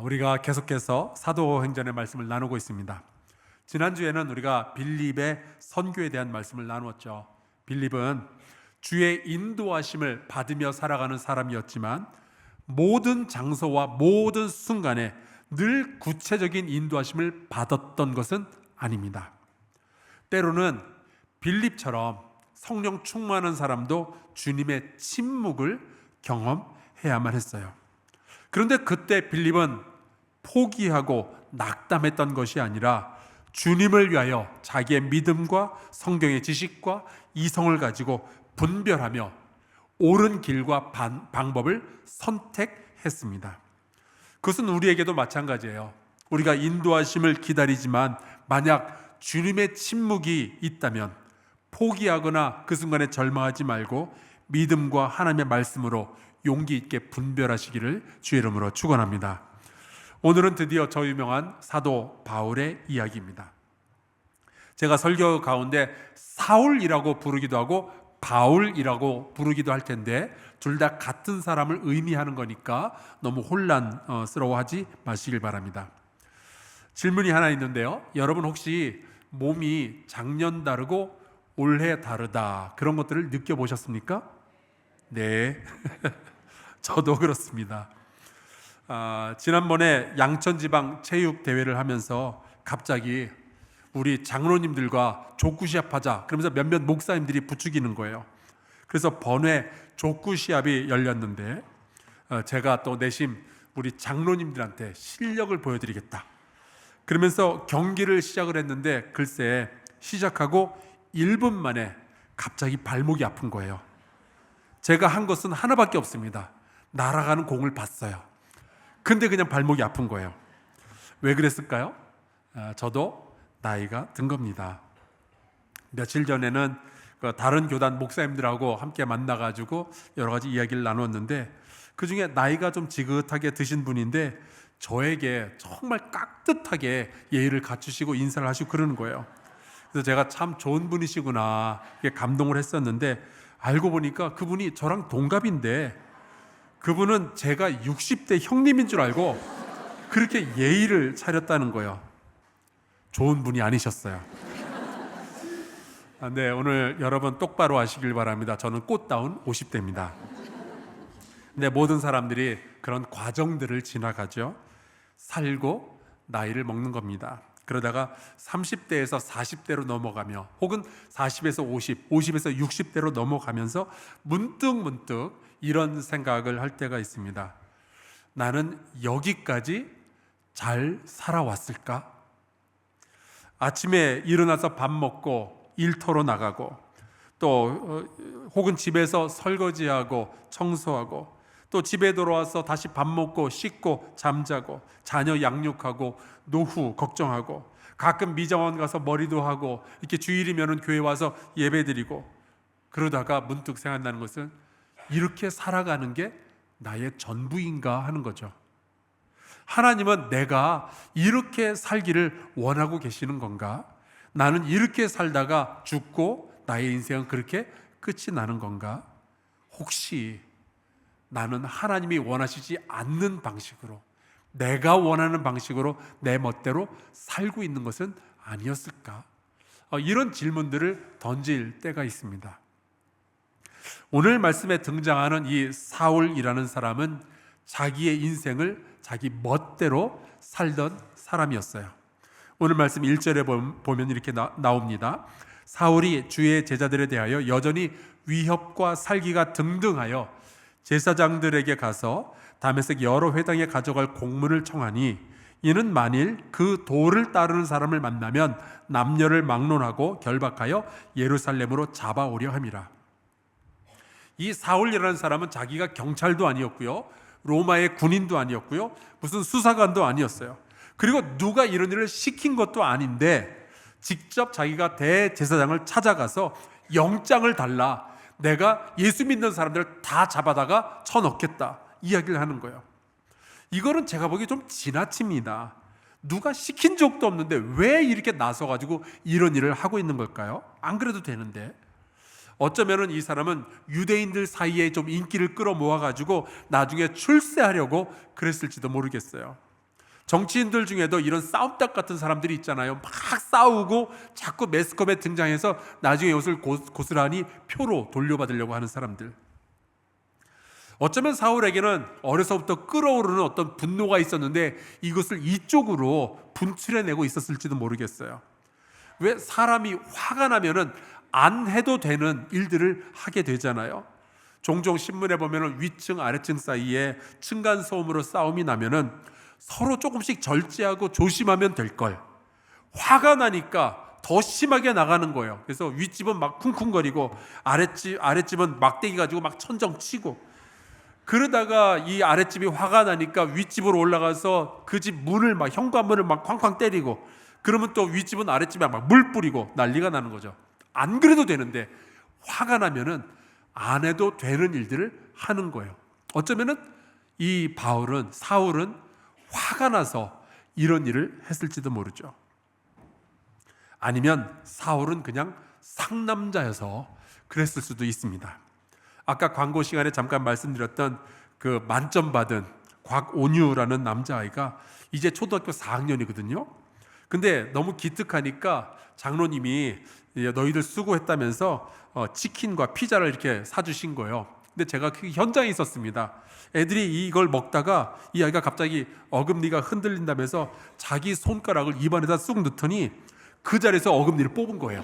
우리가 계속해서 사도행전의 말씀을 나누고 있습니다. 지난주에는 우리가 빌립의 선교에 대한 말씀을 나누었죠. 빌립은 주의 인도하심을 받으며 살아가는 사람이었지만 모든 장소와 모든 순간에 늘 구체적인 인도하심을 받았던 것은 아닙니다. 때로는 빌립처럼 성령 충만한 사람도 주님의 침묵을 경험해야만 했어요. 그런데 그때 빌립은 포기하고 낙담했던 것이 아니라 주님을 위하여 자기의 믿음과 성경의 지식과 이성을 가지고 분별하며 옳은 길과 방법을 선택했습니다. 그것은 우리에게도 마찬가지예요. 우리가 인도하심을 기다리지만 만약 주님의 침묵이 있다면 포기하거나 그 순간에 절망하지 말고 믿음과 하나님의 말씀으로 용기 있게 분별하시기를 주의 이름으로 축원합니다. 오늘은 드디어 저 유명한 사도 바울의 이야기입니다. 제가 설교 가운데 사울이라고 부르기도 하고 바울이라고 부르기도 할 텐데 둘 다 같은 사람을 의미하는 거니까 너무 혼란스러워하지 마시길 바랍니다. 질문이 하나 있는데요. 여러분 혹시 몸이 작년 다르고 올해 다르다 그런 것들을 느껴보셨습니까? 네. 저도 그렇습니다. 지난번에 양천지방 체육대회를 하면서 갑자기 우리 장로님들과 족구 시합하자 그러면서 몇몇 목사님들이 부추기는 거예요. 그래서 번외 족구 시합이 열렸는데 제가 또 내심 우리 장로님들한테 실력을 보여드리겠다 그러면서 경기를 시작을 했는데 글쎄 시작하고 1분 만에 갑자기 발목이 아픈 거예요. 제가 한 것은 하나밖에 없습니다. 날아가는 공을 봤어요. 근데 그냥 발목이 아픈 거예요. 왜 그랬을까요? 저도 나이가 든 겁니다. 며칠 전에는 다른 교단 목사님들하고 함께 만나가지고 여러 가지 이야기를 나눴는데 그 중에 나이가 좀 지긋하게 드신 분인데 저에게 정말 깍듯하게 예의를 갖추시고 인사를 하시고 그러는 거예요. 그래서 제가 참 좋은 분이시구나 감동을 했었는데 알고 보니까 그분이 저랑 동갑인데 그분은 제가 60대 형님인 줄 알고 그렇게 예의를 차렸다는 거예요. 좋은 분이 아니셨어요. 네, 오늘 여러분 똑바로 하시길 바랍니다. 저는 꽃다운 50대입니다. 근데 모든 사람들이 그런 과정들을 지나가죠. 살고 나이를 먹는 겁니다. 그러다가 30대에서 40대로 넘어가며 혹은 40에서 50, 50에서 60대로 넘어가면서 문득 이런 생각을 할 때가 있습니다. 나는 여기까지 잘 살아왔을까? 아침에 일어나서 밥 먹고 일터로 나가고 또 혹은 집에서 설거지하고 청소하고 또 집에 돌아와서 다시 밥 먹고 씻고 잠자고 자녀 양육하고 노후 걱정하고 가끔 미장원 가서 머리도 하고 이렇게 주일이면 교회 와서 예배드리고 그러다가 문득 생각나는 것은 이렇게 살아가는 게 나의 전부인가 하는 거죠. 하나님은 내가 이렇게 살기를 원하고 계시는 건가? 나는 이렇게 살다가 죽고 나의 인생은 그렇게 끝이 나는 건가? 혹시 나는 하나님이 원하시지 않는 방식으로 내가 원하는 방식으로 내 멋대로 살고 있는 것은 아니었을까? 이런 질문들을 던질 때가 있습니다. 오늘 말씀에 등장하는 이 사울이라는 사람은 자기의 인생을 자기 멋대로 살던 사람이었어요. 오늘 말씀 1절에 보면 이렇게 나옵니다. 사울이 주의 제자들에 대하여 여전히 위협과 살기가 등등하여 제사장들에게 가서 다메섹 여러 회당에 가져갈 공문을 청하니 이는 만일 그 도를 따르는 사람을 만나면 남녀를 막론하고 결박하여 예루살렘으로 잡아오려 함이라. 이 사울이라는 사람은 자기가 경찰도 아니었고요, 로마의 군인도 아니었고요, 무슨 수사관도 아니었어요. 그리고 누가 이런 일을 시킨 것도 아닌데 직접 자기가 대제사장을 찾아가서 영장을 달라, 내가 예수 믿는 사람들을 다 잡아다가 쳐넣겠다 이야기를 하는 거예요. 이거는 제가 보기에 좀 지나칩니다. 누가 시킨 적도 없는데 왜 이렇게 나서가지고 이런 일을 하고 있는 걸까요? 안 그래도 되는데. 어쩌면은 이 사람은 유대인들 사이에 좀 인기를 끌어모아가지고 나중에 출세하려고 그랬을지도 모르겠어요. 정치인들 중에도 이런 싸움닭 같은 사람들이 있잖아요. 막 싸우고 자꾸 매스컴에 등장해서 나중에 이것을 고스란히 표로 돌려받으려고 하는 사람들. 어쩌면 사울에게는 어려서부터 끓어오르는 어떤 분노가 있었는데 이것을 이쪽으로 분출해내고 있었을지도 모르겠어요. 왜 사람이 화가 나면은 안 해도 되는 일들을 하게 되잖아요. 종종 신문에 보면은 위층 아래층 사이에 층간소음으로 싸움이 나면은 서로 조금씩 절제하고 조심하면 될 걸. 화가 나니까 더 심하게 나가는 거예요. 그래서 윗집은 막 쿵쿵거리고 아랫집은 막대기 가지고 막 천정 치고, 그러다가 이 아랫집이 화가 나니까 윗집으로 올라가서 그 집 문을 막 현관문을 막 쾅쾅 때리고, 그러면 또 윗집은 아랫집에 막 물 뿌리고 난리가 나는 거죠. 안 그래도 되는데 화가 나면은 안 해도 되는 일들을 하는 거예요. 어쩌면은 이 사울은 화가 나서 이런 일을 했을지도 모르죠. 아니면 사울은 그냥 상남자여서 그랬을 수도 있습니다. 아까 광고 시간에 잠깐 말씀드렸던 그 만점 받은 곽온유라는 남자아이가 이제 초등학교 4학년이거든요. 근데 너무 기특하니까 장로님이 너희들 수고했다면서 치킨과 피자를 이렇게 사주신 거예요. 근데 제가 그 현장에 있었습니다. 애들이 이걸 먹다가 이 아이가 갑자기 어금니가 흔들린다면서 자기 손가락을 입안에다 쑥 넣더니 그 자리에서 어금니를 뽑은 거예요.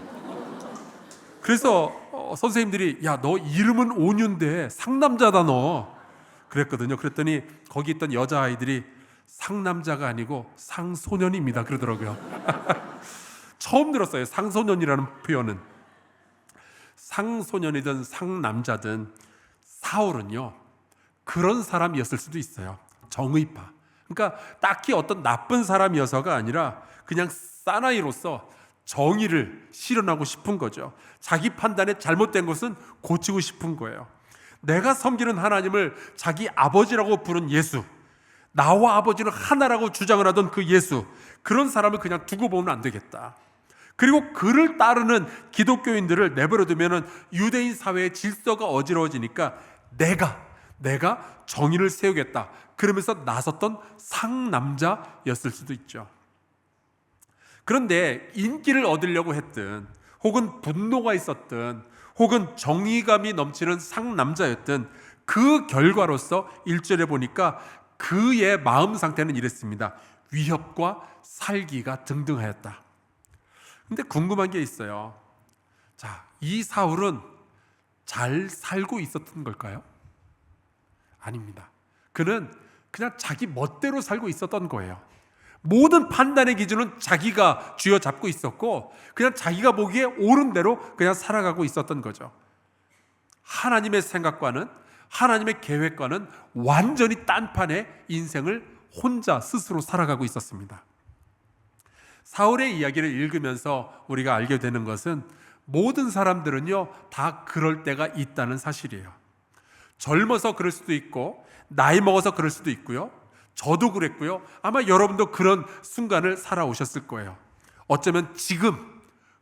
그래서 선생님들이 야, 너 이름은 온유인데 상남자다 너, 그랬거든요. 그랬더니 거기 있던 여자아이들이 상남자가 아니고 상소년입니다 그러더라고요. 처음 들었어요, 상소년이라는 표현은. 상소년이든 상남자든 사울은요 그런 사람이었을 수도 있어요. 정의파. 그러니까 딱히 어떤 나쁜 사람이어서가 아니라 그냥 사나이로서 정의를 실현하고 싶은 거죠. 자기 판단에 잘못된 것은 고치고 싶은 거예요. 내가 섬기는 하나님을 자기 아버지라고 부른 예수, 나와 아버지는 하나라고 주장을 하던 그 예수, 그런 사람을 그냥 두고 보면 안 되겠다. 그리고 그를 따르는 기독교인들을 내버려두면 유대인 사회의 질서가 어지러워지니까 내가 정의를 세우겠다, 그러면서 나섰던 상남자였을 수도 있죠. 그런데 인기를 얻으려고 했든 혹은 분노가 있었든 혹은 정의감이 넘치는 상남자였든 그 결과로서 1절에 보니까 그의 마음 상태는 이랬습니다. 위협과 살기가 등등하였다. 근데 궁금한 게 있어요. 자, 이 사울은 잘 살고 있었던 걸까요? 아닙니다. 그는 그냥 자기 멋대로 살고 있었던 거예요. 모든 판단의 기준은 자기가 쥐어잡고 있었고 그냥 자기가 보기에 옳은 대로 그냥 살아가고 있었던 거죠. 하나님의 생각과는, 하나님의 계획과는 완전히 딴판의 인생을 혼자 스스로 살아가고 있었습니다. 사울의 이야기를 읽으면서 우리가 알게 되는 것은 모든 사람들은요 다 그럴 때가 있다는 사실이에요. 젊어서 그럴 수도 있고 나이 먹어서 그럴 수도 있고요. 저도 그랬고요. 아마 여러분도 그런 순간을 살아오셨을 거예요. 어쩌면 지금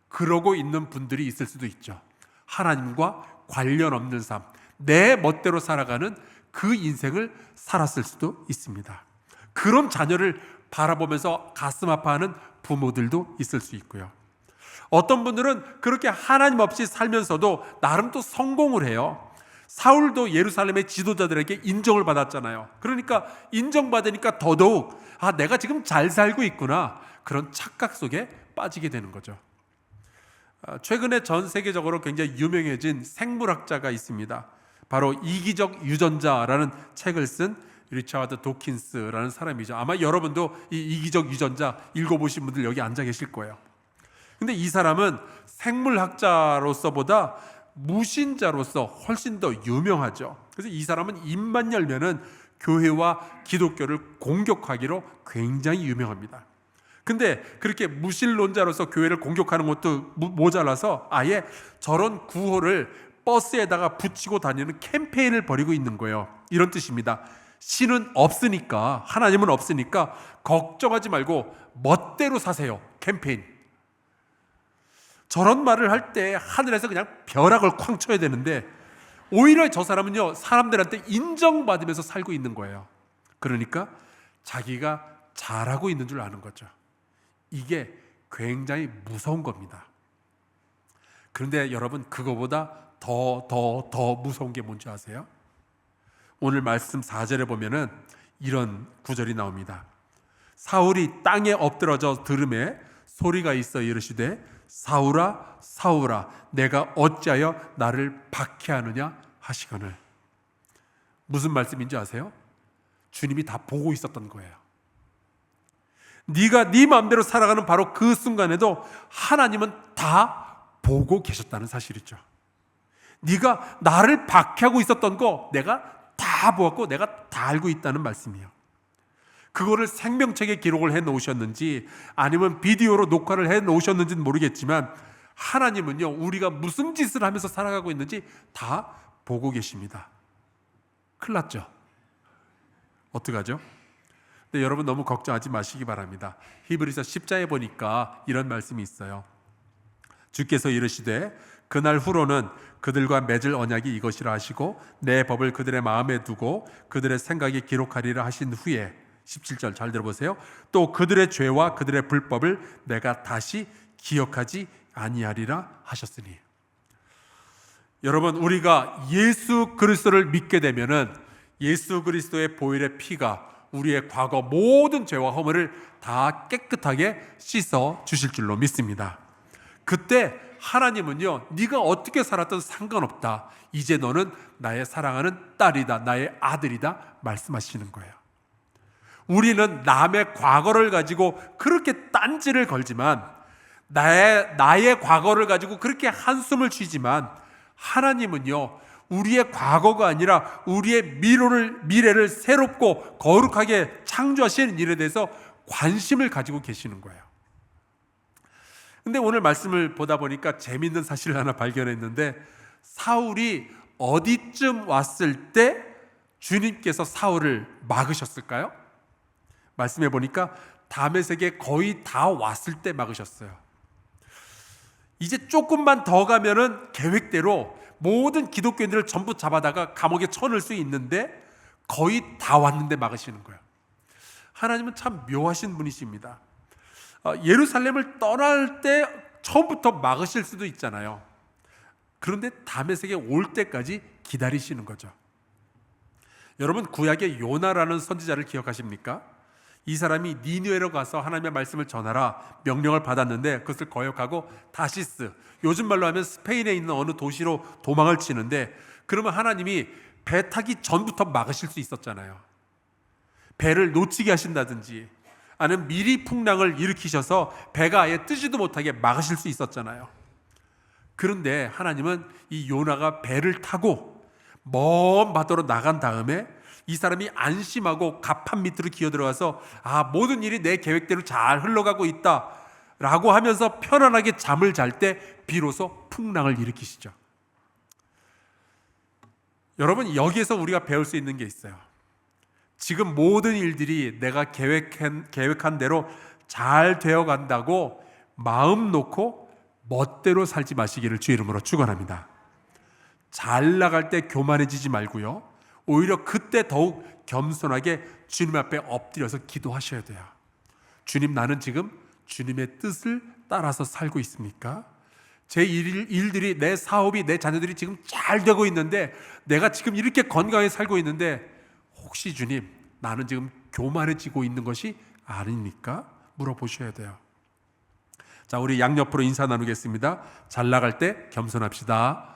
그러고 있는 분들이 있을 수도 있죠. 하나님과 관련 없는 삶, 내 멋대로 살아가는 그 인생을 살았을 수도 있습니다. 그런 자녀를 바라보면서 가슴 아파하는 부모들도 있을 수 있고요. 어떤 분들은 그렇게 하나님 없이 살면서도 나름 또 성공을 해요. 사울도 예루살렘의 지도자들에게 인정을 받았잖아요. 그러니까 인정받으니까 더더욱 내가 지금 잘 살고 있구나, 그런 착각 속에 빠지게 되는 거죠. 최근에 전 세계적으로 굉장히 유명해진 생물학자가 있습니다. 바로 이기적 유전자라는 책을 쓴 리차드 도킨스라는 사람이죠. 아마 여러분도 이 이기적 유전자 읽어보신 분들 여기 앉아 계실 거예요. 근데 이 사람은 생물학자로서보다 무신자로서 훨씬 더 유명하죠. 그래서 이 사람은 입만 열면은 교회와 기독교를 공격하기로 굉장히 유명합니다. 근데 그렇게 무신론자로서 교회를 공격하는 것도 모자라서 아예 저런 구호를 버스에다가 붙이고 다니는 캠페인을 벌이고 있는 거예요. 이런 뜻입니다. 신은 없으니까, 하나님은 없으니까 걱정하지 말고 멋대로 사세요. 캠페인. 저런 말을 할 때 하늘에서 그냥 벼락을 쾅 쳐야 되는데 오히려 저 사람은요, 사람들한테 인정받으면서 살고 있는 거예요. 그러니까 자기가 잘하고 있는 줄 아는 거죠. 이게 굉장히 무서운 겁니다. 그런데 여러분, 그거보다 더 무서운 게 뭔지 아세요? 오늘 말씀 4절에 보면은 이런 구절이 나옵니다. 사울이 땅에 엎드러져 들음에 소리가 있어 이르시되 사울아 사울아 내가 어찌하여 나를 박해하느냐 하시거늘. 무슨 말씀인지 아세요? 주님이 다 보고 있었던 거예요. 네가 네 마음대로 살아가는 바로 그 순간에도 하나님은 다 보고 계셨다는 사실이죠. 네가 나를 박해하고 있었던 거 내가 다 보았고 내가 다 알고 있다는 말씀이에요. 그거를 생명책에 기록을 해 놓으셨는지 아니면 비디오로 녹화를 해 놓으셨는지는 모르겠지만 하나님은요, 우리가 무슨 짓을 하면서 살아가고 있는지 다 보고 계십니다. 큰일 났죠? 어떡하죠? 근데 여러분 너무 걱정하지 마시기 바랍니다. 히브리서 10장에 보니까 이런 말씀이 있어요. 주께서 이르시되 그날 후로는 그들과 맺을 언약이 이것이라 하시고 내 법을 그들의 마음에 두고 그들의 생각에 기록하리라 하신 후에 17절 잘 들어보세요. 또 그들의 죄와 그들의 불법을 내가 다시 기억하지 아니하리라 하셨으니. 여러분, 우리가 예수 그리스도를 믿게 되면은 예수 그리스도의 보혈의 피가 우리의 과거 모든 죄와 허물을 다 깨끗하게 씻어 주실 줄로 믿습니다. 그때 하나님은요, 네가 어떻게 살았든 상관없다. 이제 너는 나의 사랑하는 딸이다, 나의 아들이다 말씀하시는 거예요. 우리는 남의 과거를 가지고 그렇게 딴지를 걸지만 나의 과거를 가지고 그렇게 한숨을 쉬지만 하나님은요, 우리의 과거가 아니라 우리의 미래를 새롭고 거룩하게 창조하시는 일에 대해서 관심을 가지고 계시는 거예요. 근데 오늘 말씀을 보다 보니까 재미있는 사실을 하나 발견했는데 사울이 어디쯤 왔을 때 주님께서 사울을 막으셨을까요? 말씀해 보니까 다메섹에 거의 다 왔을 때 막으셨어요. 이제 조금만 더 가면은 계획대로 모든 기독교인들을 전부 잡아다가 감옥에 쳐넣을 수 있는데 거의 다 왔는데 막으시는 거예요. 하나님은 참 묘하신 분이십니다. 예루살렘을 떠날 때 처음부터 막으실 수도 있잖아요. 그런데 다메섹에 올 때까지 기다리시는 거죠. 여러분, 구약의 요나라는 선지자를 기억하십니까? 이 사람이 니느웨로 가서 하나님의 말씀을 전하라 명령을 받았는데 그것을 거역하고 다시스, 요즘 말로 하면 스페인에 있는 어느 도시로 도망을 치는데, 그러면 하나님이 배 타기 전부터 막으실 수 있었잖아요. 배를 놓치게 하신다든지 아니면 미리 풍랑을 일으키셔서 배가 아예 뜨지도 못하게 막으실 수 있었잖아요. 그런데 하나님은 이 요나가 배를 타고 먼 바다로 나간 다음에 이 사람이 안심하고 갑판 밑으로 기어들어가서 모든 일이 내 계획대로 잘 흘러가고 있다 라고 하면서 편안하게 잠을 잘 때 비로소 풍랑을 일으키시죠. 여러분, 여기에서 우리가 배울 수 있는 게 있어요. 지금 모든 일들이 내가 계획한 대로 잘 되어 간다고 마음 놓고 멋대로 살지 마시기를 주의 이름으로 축원합니다. 잘 나갈 때 교만해지지 말고요, 오히려 그때 더욱 겸손하게 주님 앞에 엎드려서 기도하셔야 돼요. 주님, 나는 지금 주님의 뜻을 따라서 살고 있습니까? 제 일들이, 내 사업이, 내 자녀들이 지금 잘 되고 있는데 내가 지금 이렇게 건강하게 살고 있는데 혹시 주님, 나는 지금 교만해지고 있는 것이 아닙니까? 물어보셔야 돼요. 자, 우리 양옆으로 인사 나누겠습니다. 잘 나갈 때 겸손합시다.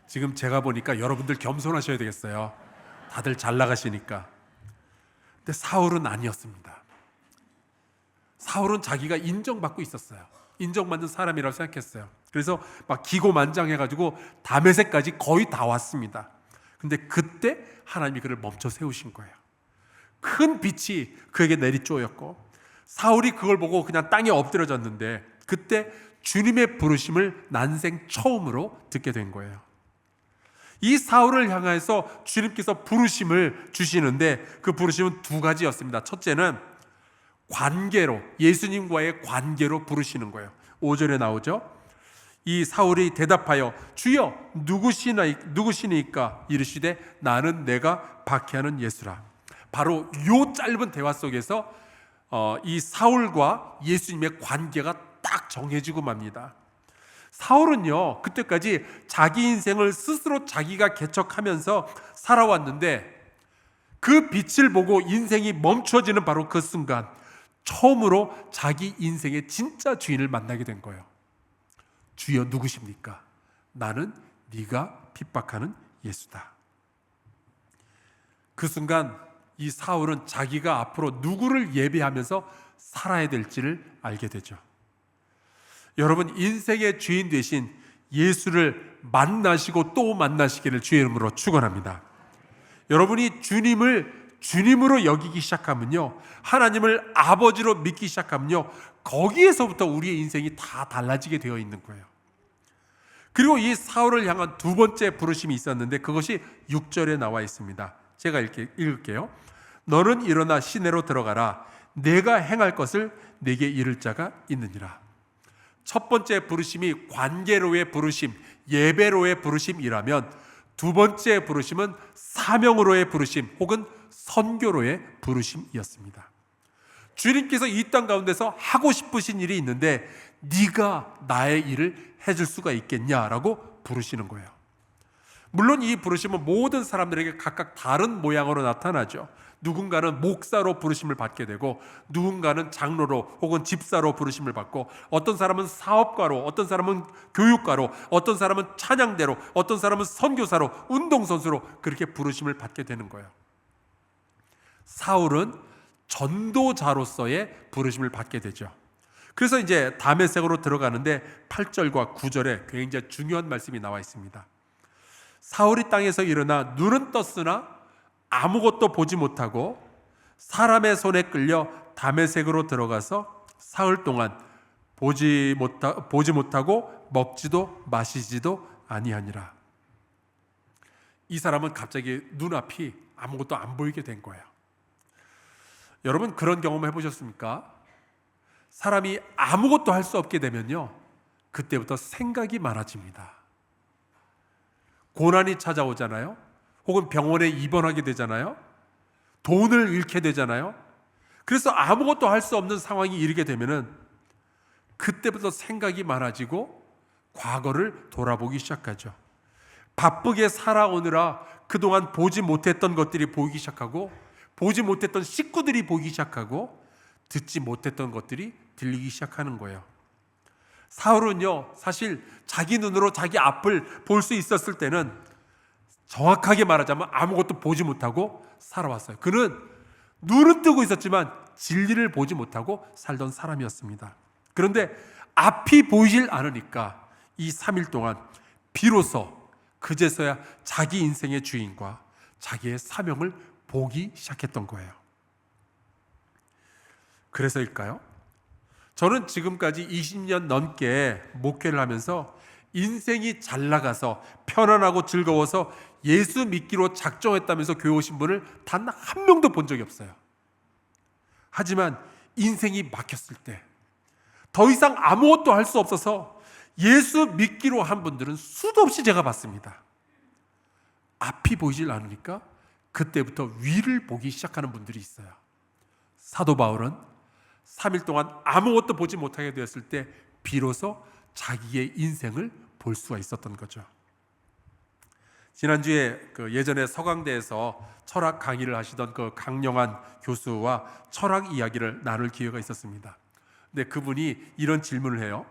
지금 제가 보니까 여러분들 겸손하셔야 되겠어요. 다들 잘 나가시니까. 근데 사울은 아니었습니다. 사울은 자기가 인정받고 있었어요. 인정받는 사람이라고 생각했어요. 그래서 막 기고만장해가지고 다메섹까지 거의 다 왔습니다. 근데 그때 하나님이 그를 멈춰 세우신 거예요. 큰 빛이 그에게 내리쬐었고 사울이 그걸 보고 그냥 땅에 엎드려졌는데 그때 주님의 부르심을 난생 처음으로 듣게 된 거예요. 이 사울을 향해서 주님께서 부르심을 주시는데 그 부르심은 두 가지였습니다. 첫째는 관계로, 예수님과의 관계로 부르시는 거예요. 5절에 나오죠. 이 사울이 대답하여 주여 누구시니까 이르시되 나는 내가 박해하는 예수라. 바로 이 짧은 대화 속에서 이 사울과 예수님의 관계가 딱 정해지고 맙니다. 사울은요, 그때까지 자기 인생을 스스로 자기가 개척하면서 살아왔는데 그 빛을 보고 인생이 멈춰지는 바로 그 순간 처음으로 자기 인생의 진짜 주인을 만나게 된 거예요. 주여 누구십니까? 나는 네가 핍박하는 예수다. 그 순간 이 사울은 자기가 앞으로 누구를 예배하면서 살아야 될지를 알게 되죠. 여러분, 인생의 주인 되신 예수를 만나시고 또 만나시기를 주의 이름으로 축원합니다. 여러분이 주님을 주님으로 여기기 시작하면요, 하나님을 아버지로 믿기 시작하면요, 거기에서부터 우리의 인생이 다 달라지게 되어 있는 거예요. 그리고 이 사울을 향한 두 번째 부르심이 있었는데 그것이 6절에 나와 있습니다. 제가 읽을게요. 너는 일어나 시내로 들어가라. 내가 행할 것을 내게 이를 자가 있느니라. 첫 번째 부르심이 관계로의 부르심, 예배로의 부르심이라면 두 번째 부르심은 사명으로의 부르심 혹은 선교로의 부르심이었습니다. 주님께서 이 땅 가운데서 하고 싶으신 일이 있는데 네가 나의 일을 해줄 수가 있겠냐라고 부르시는 거예요. 물론 이 부르심은 모든 사람들에게 각각 다른 모양으로 나타나죠. 누군가는 목사로 부르심을 받게 되고 누군가는 장로로 혹은 집사로 부르심을 받고 어떤 사람은 사업가로, 어떤 사람은 교육가로, 어떤 사람은 찬양대로, 어떤 사람은 선교사로, 운동선수로 그렇게 부르심을 받게 되는 거예요. 사울은 전도자로서의 부르심을 받게 되죠. 그래서 이제 다메섹으로 들어가는데 8절과 9절에 굉장히 중요한 말씀이 나와 있습니다. 사울이 땅에서 일어나 눈은 떴으나 아무것도 보지 못하고 사람의 손에 끌려 다메섹으로 들어가서 사흘 동안 보지 못하고 먹지도 마시지도 아니하니라. 이 사람은 갑자기 눈앞이 아무것도 안 보이게 된 거예요. 여러분, 그런 경험 해보셨습니까? 사람이 아무것도 할 수 없게 되면요, 그때부터 생각이 많아집니다. 고난이 찾아오잖아요. 혹은 병원에 입원하게 되잖아요. 돈을 잃게 되잖아요. 그래서 아무것도 할 수 없는 상황이 이르게 되면은 그때부터 생각이 많아지고 과거를 돌아보기 시작하죠. 바쁘게 살아오느라 그동안 보지 못했던 것들이 보이기 시작하고, 보지 못했던 식구들이 보이기 시작하고, 듣지 못했던 것들이 들리기 시작하는 거예요. 사울은요, 사실 자기 눈으로 자기 앞을 볼 수 있었을 때는 정확하게 말하자면 아무것도 보지 못하고 살아왔어요. 그는 눈은 뜨고 있었지만 진리를 보지 못하고 살던 사람이었습니다. 그런데 앞이 보이질 않으니까 이 3일 동안 비로소 그제서야 자기 인생의 주인과 자기의 사명을 보기 시작했던 거예요. 그래서일까요? 저는 지금까지 20년 넘게 목회를 하면서 인생이 잘 나가서 편안하고 즐거워서 예수 믿기로 작정했다면서 교회 오신 분을 단 한 명도 본 적이 없어요. 하지만 인생이 막혔을 때, 더 이상 아무것도 할 수 없어서 예수 믿기로 한 분들은 수도 없이 제가 봤습니다. 앞이 보이질 않으니까 그때부터 위를 보기 시작하는 분들이 있어요. 사도 바울은 3일 동안 아무것도 보지 못하게 되었을 때 비로소 자기의 인생을 볼 수가 있었던 거죠. 지난주에 예전에 서강대에서 철학 강의를 하시던 그 강영환 교수와 철학 이야기를 나눌 기회가 있었습니다. 근데 그분이 이런 질문을 해요.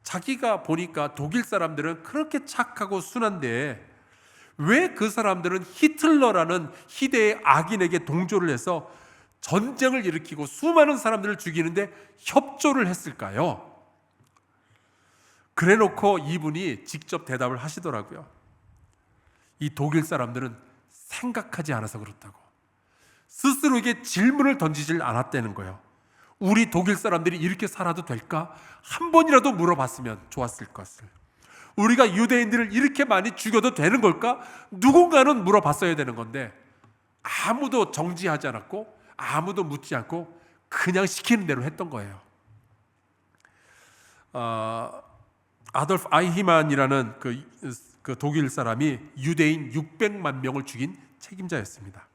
자기가 보니까 독일 사람들은 그렇게 착하고 순한데 왜 그 사람들은 히틀러라는 희대의 악인에게 동조를 해서 전쟁을 일으키고 수많은 사람들을 죽이는데 협조를 했을까요? 그래놓고 이분이 직접 대답을 하시더라고요. 이 독일 사람들은 생각하지 않아서 그렇다고. 스스로에게 질문을 던지질 않았다는 거예요. 우리 독일 사람들이 이렇게 살아도 될까? 한 번이라도 물어봤으면 좋았을 것을. 우리가 유대인들을 이렇게 많이 죽여도 되는 걸까? 누군가는 물어봤어야 되는 건데 아무도 정지하지 않았고 아무도 묻지 않고 그냥 시키는 대로 했던 거예요. 아돌프 아이히만이라는 그 독일 사람이 유대인 600만 명을 죽인 책임자였습니다.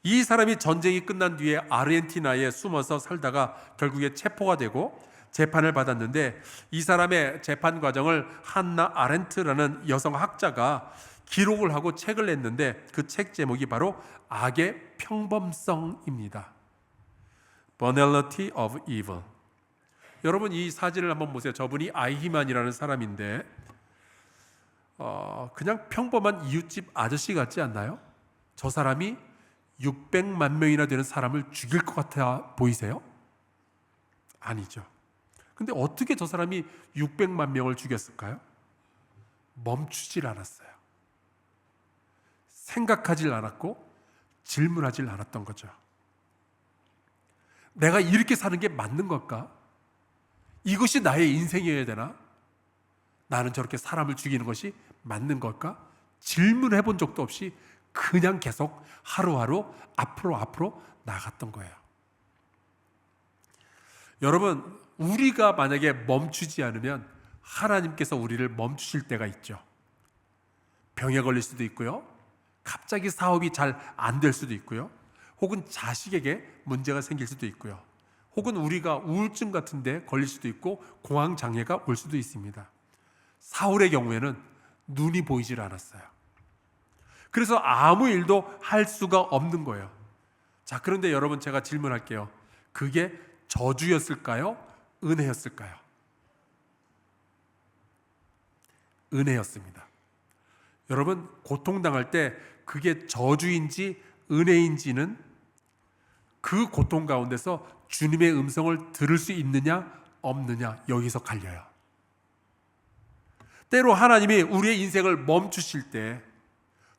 이 사람이 전쟁이 끝난 뒤에 아르헨티나에 숨어서 살다가 결국에 체포가 되고 재판을 받았는데, 이 사람의 재판 과정을 한나 아렌트라는 여성 학자가 기록을 하고 책을 냈는데, 그 책 제목이 바로 악의 평범성입니다. Banality of Evil. 여러분, 이 사진을 한번 보세요. 저분이 아이히만이라는 사람인데 그냥 평범한 이웃집 아저씨 같지 않나요? 저 사람이 600만 명이나 되는 사람을 죽일 것 같아 보이세요? 아니죠. 근데 어떻게 저 사람이 600만 명을 죽였을까요? 멈추질 않았어요. 생각하질 않았고 질문하질 않았던 거죠. 내가 이렇게 사는 게 맞는 걸까? 이것이 나의 인생이어야 되나? 나는 저렇게 사람을 죽이는 것이 맞는 걸까? 질문해 본 적도 없이 그냥 계속 하루하루 앞으로 나갔던 거예요. 여러분, 우리가 만약에 멈추지 않으면 하나님께서 우리를 멈추실 때가 있죠. 병에 걸릴 수도 있고요, 갑자기 사업이 잘 안 될 수도 있고요, 혹은 자식에게 문제가 생길 수도 있고요, 혹은 우리가 우울증 같은 데 걸릴 수도 있고 공황 장애가 올 수도 있습니다. 사울의 경우에는 눈이 보이질 않았어요. 그래서 아무 일도 할 수가 없는 거예요. 자, 그런데 여러분, 제가 질문할게요. 그게 저주였을까요? 은혜였을까요? 은혜였습니다. 여러분, 고통당할 때 그게 저주인지 은혜인지는 그 고통 가운데서 주님의 음성을 들을 수 있느냐 없느냐, 여기서 갈려요. 때로 하나님이 우리의 인생을 멈추실 때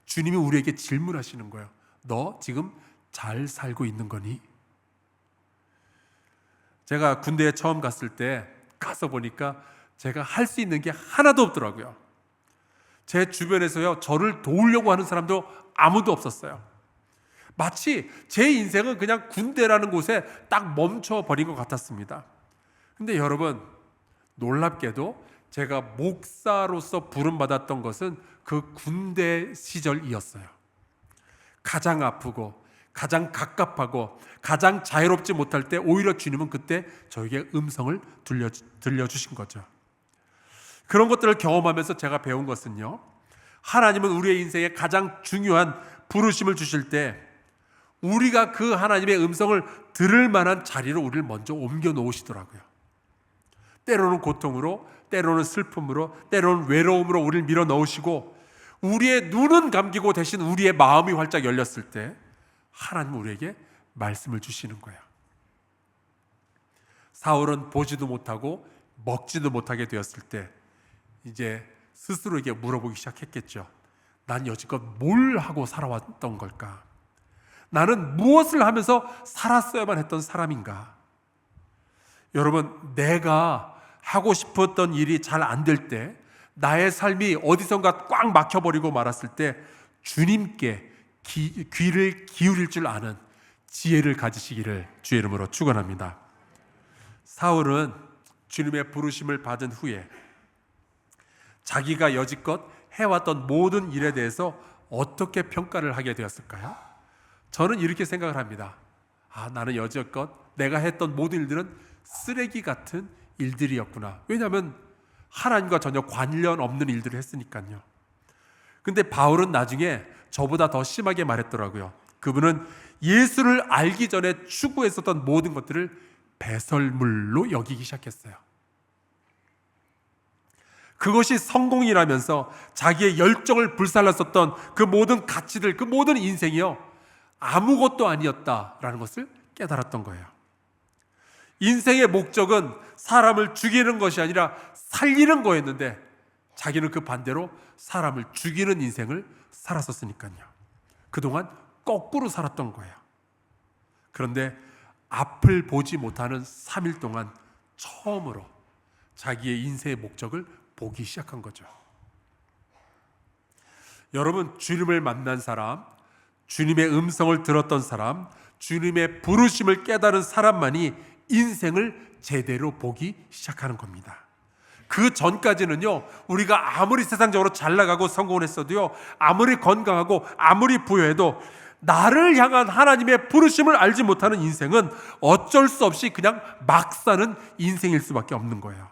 주님이 우리에게 질문하시는 거예요. 너 지금 잘 살고 있는 거니? 제가 군대에 처음 갔을 때 가서 보니까 제가 할 수 있는 게 하나도 없더라고요. 제 주변에서요, 저를 도우려고 하는 사람도 아무도 없었어요. 마치 제 인생은 그냥 군대라는 곳에 딱 멈춰버린 것 같았습니다. 근데 여러분, 놀랍게도 제가 목사로서 부름받았던 것은 그 군대 시절이었어요. 가장 아프고 가장 갑갑하고 가장 자유롭지 못할 때 오히려 주님은 그때 저에게 음성을 들려주신 거죠. 그런 것들을 경험하면서 제가 배운 것은요, 하나님은 우리의 인생에 가장 중요한 부르심을 주실 때 우리가 그 하나님의 음성을 들을 만한 자리로 우리를 먼저 옮겨 놓으시더라고요. 때로는 고통으로, 때로는 슬픔으로, 때로는 외로움으로 우리를 밀어 넣으시고, 우리의 눈은 감기고 대신 우리의 마음이 활짝 열렸을 때 하나님은 우리에게 말씀을 주시는 거예요. 사울은 보지도 못하고 먹지도 못하게 되었을 때 이제 스스로에게 물어보기 시작했겠죠. 난 여지껏 뭘 하고 살아왔던 걸까? 나는 무엇을 하면서 살았어야만 했던 사람인가? 여러분, 내가 하고 싶었던 일이 잘 안 될 때, 나의 삶이 어디선가 꽉 막혀버리고 말았을 때 주님께 귀를 기울일 줄 아는 지혜를 가지시기를 주의 이름으로 축원합니다. 사울은 주님의 부르심을 받은 후에 자기가 여지껏 해왔던 모든 일에 대해서 어떻게 평가를 하게 되었을까요? 저는 이렇게 생각을 합니다. 나는 여지껏 내가 했던 모든 일들은 쓰레기 같은 일들이었구나. 왜냐하면 하나님과 전혀 관련 없는 일들을 했으니까요. 근데 바울은 나중에 저보다 더 심하게 말했더라고요. 그분은 예수를 알기 전에 추구했었던 모든 것들을 배설물로 여기기 시작했어요. 그것이 성공이라면서 자기의 열정을 불살랐었던 그 모든 가치들, 그 모든 인생이요, 아무것도 아니었다라는 것을 깨달았던 거예요. 인생의 목적은 사람을 죽이는 것이 아니라 살리는 거였는데 자기는 그 반대로 사람을 죽이는 인생을 살았었으니까요. 그동안 거꾸로 살았던 거예요. 그런데 앞을 보지 못하는 3일 동안 처음으로 자기의 인생의 목적을 보기 시작한 거죠. 여러분, 주님을 만난 사람, 주님의 음성을 들었던 사람, 주님의 부르심을 깨달은 사람만이 인생을 제대로 보기 시작하는 겁니다. 그 전까지는요, 우리가 아무리 세상적으로 잘 나가고 성공을 했어도요, 아무리 건강하고 아무리 부유해도 나를 향한 하나님의 부르심을 알지 못하는 인생은 어쩔 수 없이 그냥 막 사는 인생일 수밖에 없는 거예요.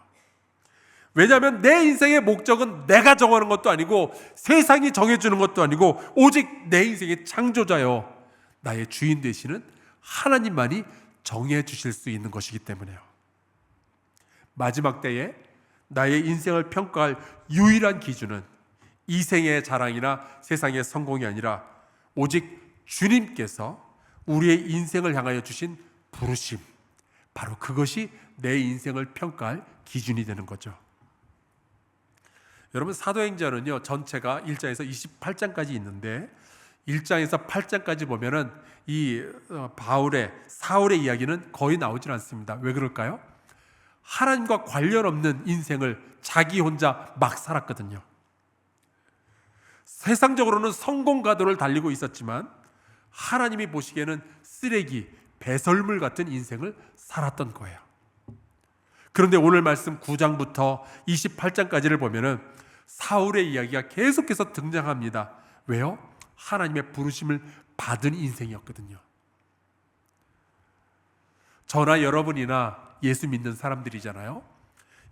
왜냐하면 내 인생의 목적은 내가 정하는 것도 아니고 세상이 정해주는 것도 아니고 오직 내 인생의 창조자요, 나의 주인 되시는 하나님만이 정해 주실 수 있는 것이기 때문에요. 마지막 때에 나의 인생을 평가할 유일한 기준은 이생의 자랑이나 세상의 성공이 아니라 오직 주님께서 우리의 인생을 향하여 주신 부르심, 바로 그것이 내 인생을 평가할 기준이 되는 거죠. 여러분, 사도행전은요, 전체가 1장에서 28장까지 있는데 1장에서 8장까지 보면은 이 사울의 이야기는 거의 나오질 않습니다. 왜 그럴까요? 하나님과 관련 없는 인생을 자기 혼자 막 살았거든요. 세상적으로는 성공 가도를 달리고 있었지만 하나님이 보시기에는 쓰레기, 배설물 같은 인생을 살았던 거예요. 그런데 오늘 말씀 9장부터 28장까지를 보면은 사울의 이야기가 계속해서 등장합니다. 왜요? 하나님의 부르심을 받은 인생이었거든요. 저나 여러분이나 예수 믿는 사람들이잖아요.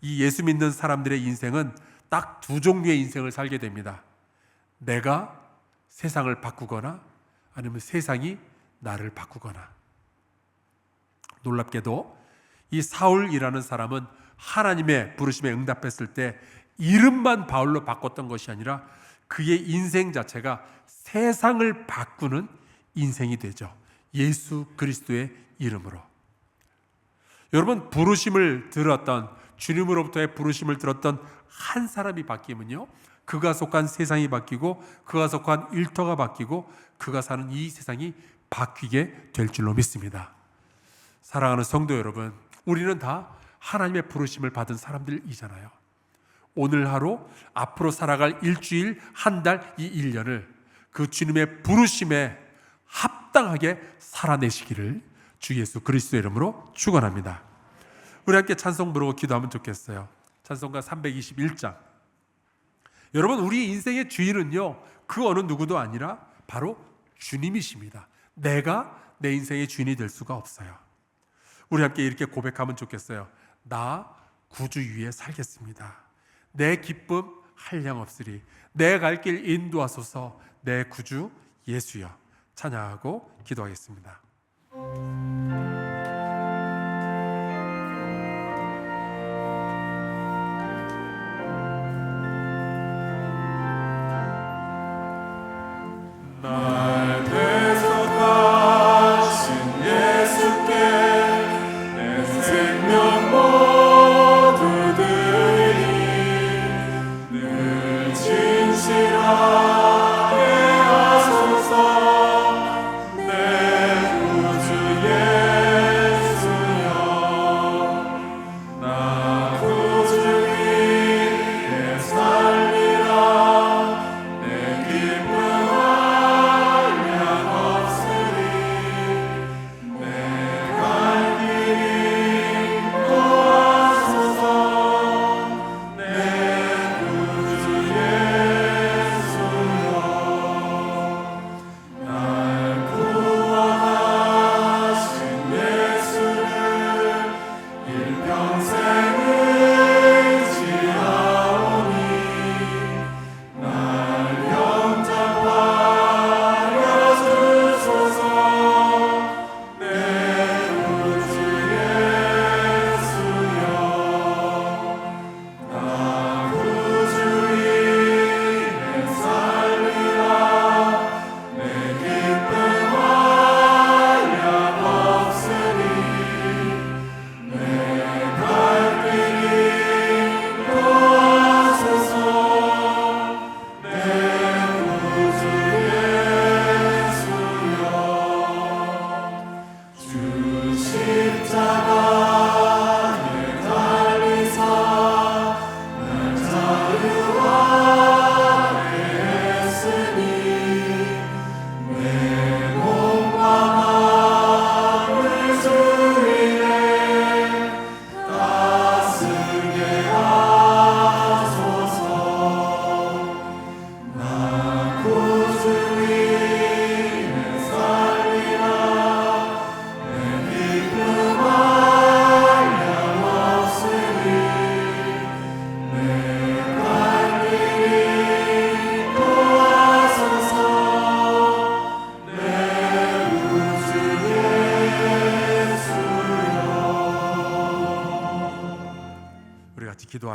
이 예수 믿는 사람들의 인생은 딱 두 종류의 인생을 살게 됩니다. 내가 세상을 바꾸거나 아니면 세상이 나를 바꾸거나. 놀랍게도 이 사울이라는 사람은 하나님의 부르심에 응답했을 때 이름만 바울로 바꿨던 것이 아니라 그의 인생 자체가 세상을 바꾸는 인생이 되죠. 예수 그리스도의 이름으로. 여러분, 부르심을 들었던, 주님으로부터의 부르심을 들었던 한 사람이 바뀌면요, 그가 속한 세상이 바뀌고 그가 속한 일터가 바뀌고 그가 사는 이 세상이 바뀌게 될 줄로 믿습니다. 사랑하는 성도 여러분, 우리는 다 하나님의 부르심을 받은 사람들이잖아요. 오늘 하루, 앞으로 살아갈 일주일, 한 달, 이 1년을 그 주님의 부르심에 합당하게 살아내시기를 주 예수 그리스도의 이름으로 축원합니다. 우리 함께 찬송 부르고 기도하면 좋겠어요. 찬송가 321장. 여러분, 우리 인생의 주인은요, 그 어느 누구도 아니라 바로 주님이십니다. 내가 내 인생의 주인이 될 수가 없어요. 우리 함께 이렇게 고백하면 좋겠어요. 나 구주 위에 살겠습니다. 내 기쁨 한량없으리. 내 갈 길 인도하소서. 내 구주 예수여. 찬양하고 기도하겠습니다. 날 대속하신 예수께 내 생명 모두 드리니 늘 진실하게 하소서. 내 구주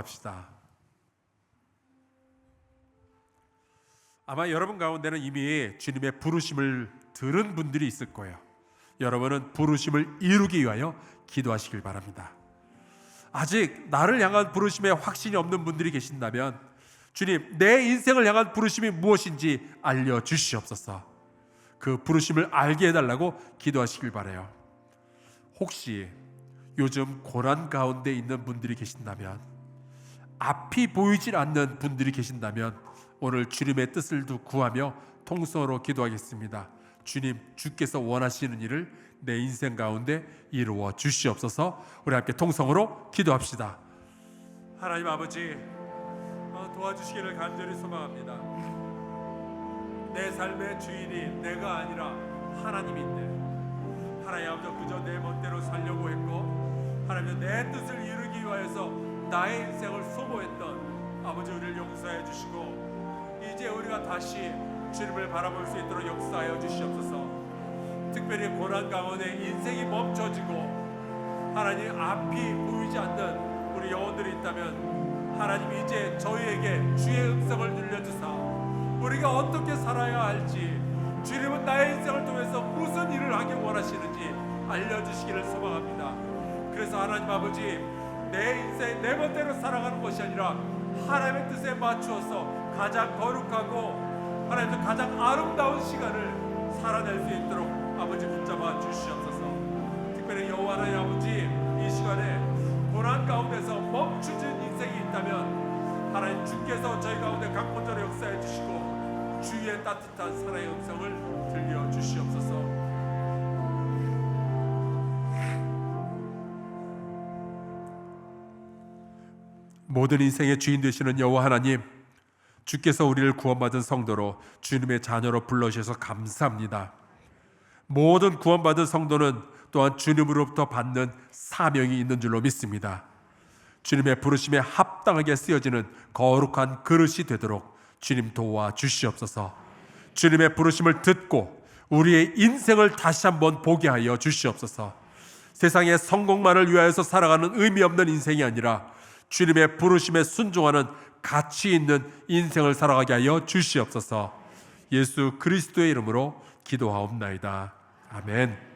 기도합시다. 아마 여러분 가운데는 이미 주님의 부르심을 들은 분들이 있을 거예요. 여러분은 부르심을 이루기 위하여 기도하시길 바랍니다. 아직 나를 향한 부르심에 확신이 없는 분들이 계신다면, 주님, 내 인생을 향한 부르심이 무엇인지 알려주시옵소서. 그 부르심을 알게 해달라고 기도하시길 바라요. 혹시 요즘 고난 가운데 있는 분들이 계신다면, 앞이 보이질 않는 분들이 계신다면, 오늘 주님의 뜻을 구하며 통성으로 기도하겠습니다. 주님, 주께서 원하시는 일을 내 인생 가운데 이루어 주시옵소서. 우리 함께 통성으로 기도합시다. 하나님 아버지, 도와주시기를 간절히 소망합니다. 내 삶의 주인이 내가 아니라 하나님인데, 하나님 아버지, 그저 내 멋대로 살려고 했고, 하나님 내 뜻을 이루기 위하여서 나의 인생을 소모했던 아버지, 우리를 용서해 주시고, 이제 우리가 다시 주님을 바라볼 수 있도록 역사하여 주시옵소서. 특별히 고난 가운데 인생이 멈춰지고 하나님 앞이 보이지 않는 우리 영혼들이 있다면, 하나님 이제 저희에게 주의 음성을 들려주사 우리가 어떻게 살아야 할지, 주님은 나의 인생을 통해서 무슨 일을 하기 원하시는지 알려주시기를 소망합니다. 그래서 하나님 아버지, 내 인생 내 멋대로 살아가는 것이 아니라 하나님의 뜻에 맞추어서 가장 거룩하고 하나님의 가장 아름다운 시간을 살아낼 수 있도록 아버지 붙잡아 주시옵소서. 특별히 여호와 하나님 아버지, 이 시간에 고난 가운데서 멈추진 인생이 있다면, 하나님 주께서 저희 가운데 강권자로 역사해 주시고 주의 따뜻한 사랑의 음성을 들려 주시옵소서. 모든 인생의 주인 되시는 여호와 하나님, 주께서 우리를 구원받은 성도로 주님의 자녀로 불러주셔서 감사합니다. 모든 구원받은 성도는 또한 주님으로부터 받는 사명이 있는 줄로 믿습니다. 주님의 부르심에 합당하게 쓰여지는 거룩한 그릇이 되도록 주님 도와 주시옵소서. 주님의 부르심을 듣고 우리의 인생을 다시 한번 보게 하여 주시옵소서. 세상의 성공만을 위하여서 살아가는 의미 없는 인생이 아니라 주님의 부르심에 순종하는 가치 있는 인생을 살아가게 하여 주시옵소서. 예수 그리스도의 이름으로 기도하옵나이다. 아멘.